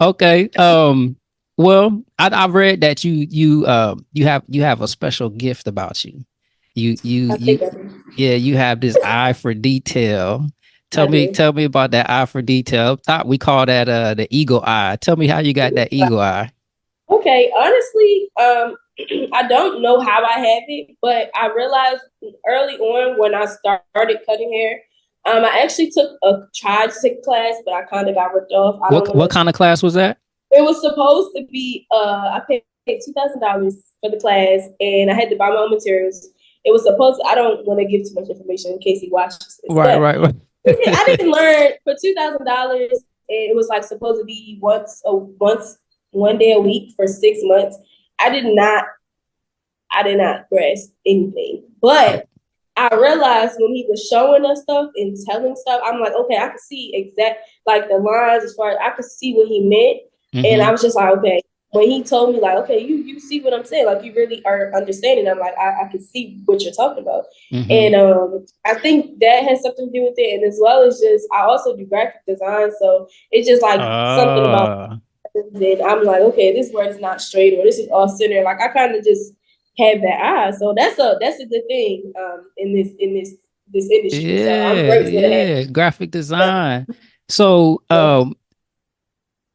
Okay. Well, I've read that you have a special gift about you. I You think I do. yeah, you have this eye for detail. I do. Tell me about that eye for detail. Thought we call that the eagle eye. Tell me how you got that eagle eye. Okay, honestly, I don't know how I have it, but I realized early on when I started cutting hair, I actually tried to take a class, but I kind of got ripped off. I don't What want to. kind of class was that? It was supposed to be. I paid $2,000 for the class, and I had to buy my own materials. It was supposed. I don't want to give too much information in case he watches this, Right, but right, right. I didn't learn for $2,000. It was like supposed to be once 1 day a week for 6 months. I did not I did not grasp anything. Oh, But I realized when he was showing us stuff and telling stuff, I'm like, okay, I could see exact like the lines as far as I could see what he meant. And I mm-hmm. was just like, okay. When he told me like, okay, you see what I'm saying, like you really are understanding. I'm like, I can see what you're talking about. Mm-hmm. And I think that has something to do with it. And as well as just I also do graphic design. So it's just like something about Uh, and I'm like, okay, this word is not straight or this is off center. Like I kind of just have that eye. So that's a good thing in this industry. So I'm yeah, grateful to have yeah. Graphic it. design. So, Yeah.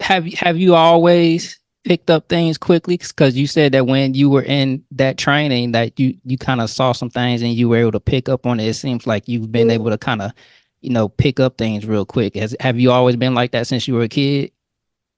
have you always picked up things quickly? Because you said that when you were in that training, that you kind of saw some things and you were able to pick up on it. It seems like you've been able to kind of, pick up things real quick. Have you always been like that since you were a kid?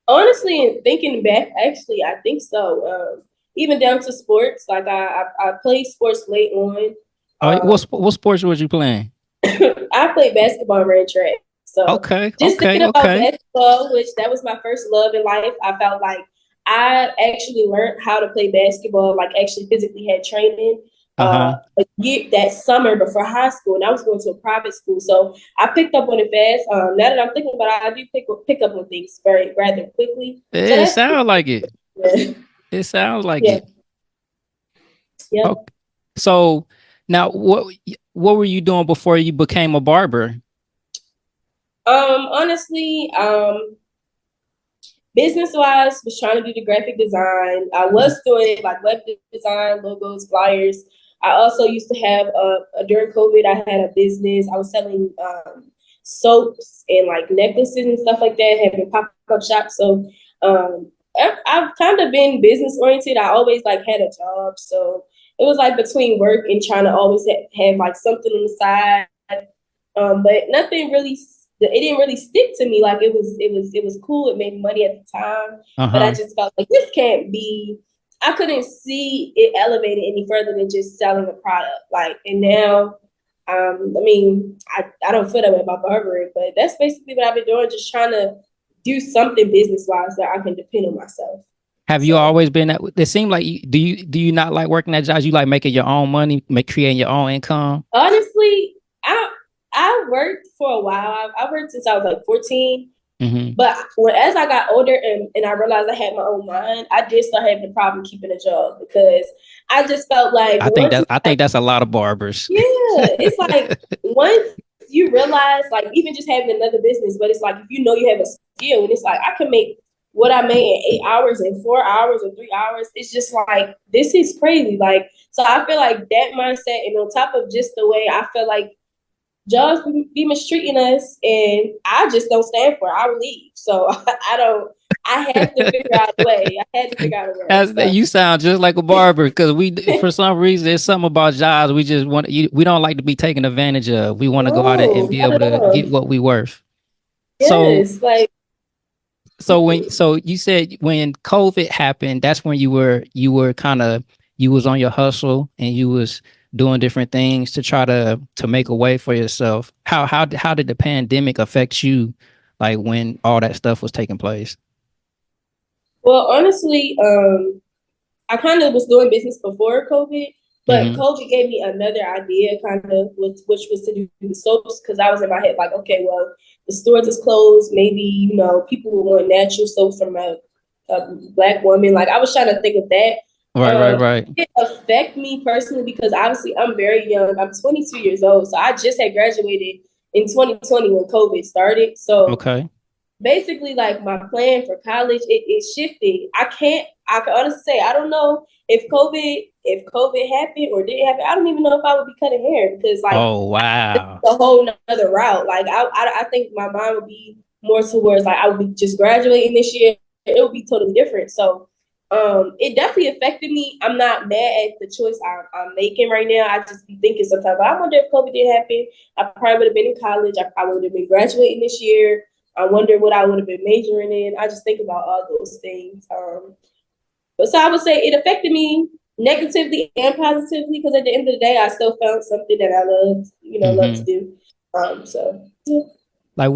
Honestly, thinking back, actually, I think so. Even down to sports, like I played sports late on. Oh, Um, what sports was you playing? I played basketball and ran track. So Okay, just okay, thinking about okay. basketball, which that was my first love in life, I felt like I actually learned how to play basketball, like actually physically had training Uh-huh. a year that summer before high school, and I was going to a private school, so I picked up on it fast. Now that I'm thinking about it, I do pick up on things very rather quickly. So It that's sounds like it. yeah, It sounds like yeah, it. yeah. Okay. So now what were you doing before you became a barber? Honestly, business wise, was trying to do the graphic design. I was doing like web design, logos, flyers. I also used to have during COVID, I had a business. I was selling soaps and like necklaces and stuff like that, having pop up shops. So I've kind of been business oriented. I always like had a job, so it was like between work and trying to always have like something on the side. But nothing really. It didn't really stick to me. Like it was cool. It made money at the time, but I Uh-huh. just felt like this can't be. I couldn't see it elevated any further than just selling a product. Like, and now, I mean, I don't feel that way about barbering, but that's basically what I've been doing. Just trying to do something business wise that I can depend on myself. Have you So always been that? It seemed like do you not like working at jobs? You like making your own money, creating your own income? honestly, I worked for a while. I worked since I was like 14. Hmm. But as I got older and I realized I had my own mind, I did start having a problem keeping a job because I just felt like once, I think that's a lot of barbers. yeah, it's like once you realize, like even just having another business, but it's like if you know you have a skill, and it's like I can make what I made in 8 hours, in 4 hours, or 3 hours. It's just like this is crazy. Like so, I feel like that mindset, and on top of just the way I feel like jobs be mistreating us, and I just don't stand for it. I will leave. So I don't. I have to figure out a way. I had to figure out a way. As So you sound just like a barber because for some reason there's something about jobs we just we don't like to be taken advantage of. We want to go out no, and be not able at to all. get what we worth. So Yes, like so you said when COVID happened, that's when you were kind of you was on your hustle and you was doing different things to try to make a way for yourself. How did the pandemic affect you, like when all that stuff was taking place? well, honestly, I kind of was doing business before COVID, but Hmm. COVID gave me another idea, kind of, which was to do the soaps because I was in my head like, okay, well, the stores is closed. Maybe people will want natural soaps from a black woman. Like I was trying to think of that. Right, right, right. It affect me personally because obviously I'm very young. I'm 22 years old, so I just had graduated in 2020 when COVID started. So Okay. basically, like, my plan for college, it shifted. I can honestly say, I don't know if COVID happened or didn't happen. I don't even know if I would be cutting hair, because like Oh, wow. a whole nother route. Like I think my mind would be more towards, like, I would be just graduating this year. It would be totally different. So it definitely affected me. I'm not mad at the choice I'm making right now. I just be thinking sometimes, I wonder if COVID did happen, I probably would have been in college. I would have been graduating this year. I wonder what I would have been majoring in. I just think about all those things. But so I would say it affected me negatively and positively, because at the end of the day, I still found something that I love to do. So yeah. Like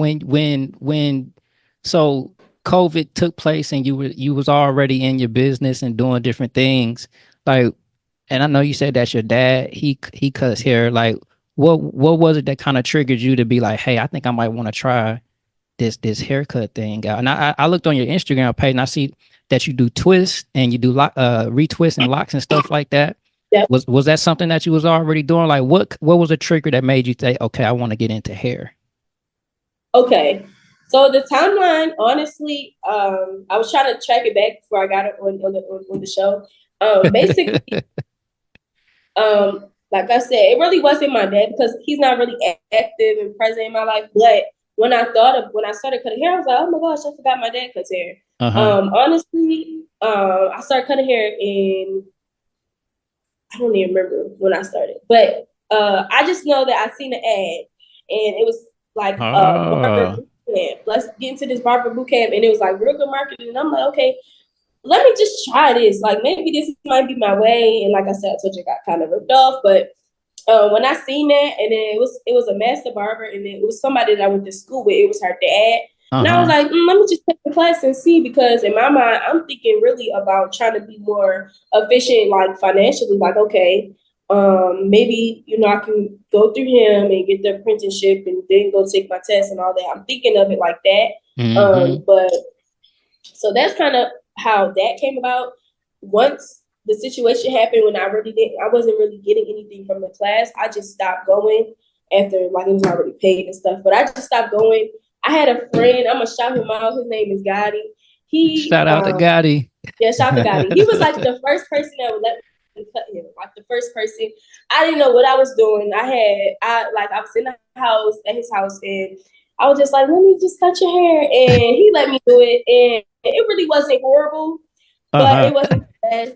so COVID took place and you was already in your business and doing different things. Like, and I know you said that's your dad. He cuts hair. Like, what was it that kind of triggered you to be like, hey, I think I might want to try this haircut thing out? And I looked on your Instagram page and I see that you do twists and you do retwists and locks and stuff like that. Yep. Was that something that you was already doing? Like, what was a trigger that made you say, okay, I want to get into hair? Okay. So the timeline, honestly, I was trying to track it back before I got it on the show. Basically, like I said, it really wasn't my dad, because he's not really active and present in my life. But when I started cutting hair, I was like, oh my gosh, I forgot my dad cuts hair. Honestly, I started cutting hair I don't even remember when I started, but I just know that I seen an ad, and it was like barber boot camp. Let's get into this barber boot camp, and it was like real good marketing. And I'm like, okay, let me just try this. Like, maybe this might be my way. And like I said, I told you, I got kind of ripped off. But when I seen that, and then it was a master barber, and then it was somebody that I went to school with. It was her dad. And I was like, let me just take the class and see, because in my mind, I'm thinking really about trying to be more efficient, like financially. Like, okay, maybe, I can go through him and get the apprenticeship and then go take my test and all that. I'm thinking of it like that. But so that's kind of how that came about. Once the situation happened, when I wasn't really getting anything from the class, I just stopped going after, like, it was already paid and stuff. But I just stopped going. I had a friend, I'm gonna shout him out. His name is Gotti. Shout out to Gotti. Yeah, shout out to Gotti. He was like the first person that would let me cut him. Like, the first person. I didn't know what I was doing. I was in the house, at his house, and I was just like, let me just cut your hair. And he let me do it. And it really wasn't horrible, but it wasn't the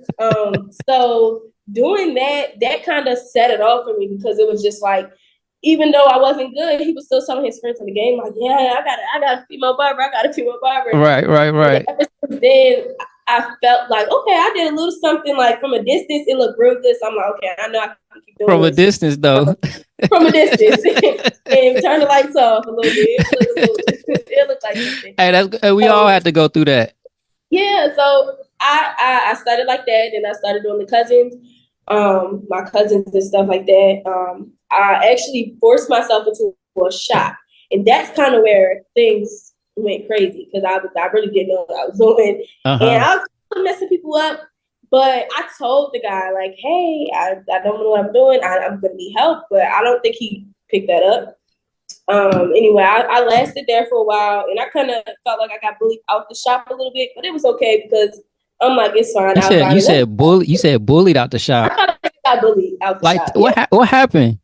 best. So doing that kind of set it off for me, because it was just like, even though I wasn't good, he was still telling his friends in the game, like, yeah, I got a female barber. I got a female barber. Right. And ever since then, I felt like, okay, I did a little something, like, from a distance, it looked real good. So I'm like, okay, I know I can keep doing from this. A distance, though. From a distance. And turn the lights off a little bit. It looked like something. Hey, we all had to go through that. Yeah, so I started like that, and I started doing the cousins, my cousins and stuff like that. I actually forced myself into a shop, and that's kind of where things went crazy, because I really didn't know what I was doing, and I was messing people up. But I told the guy, like, hey, I don't know what I'm doing. I'm gonna need help, but I don't think he picked that up. Anyway, I lasted there for a while, and I kind of felt like I got bullied out the shop a little bit, but it was okay, because I'm like, it's fine. You said bullied out the shop. I thought I got bullied out the shop. What happened?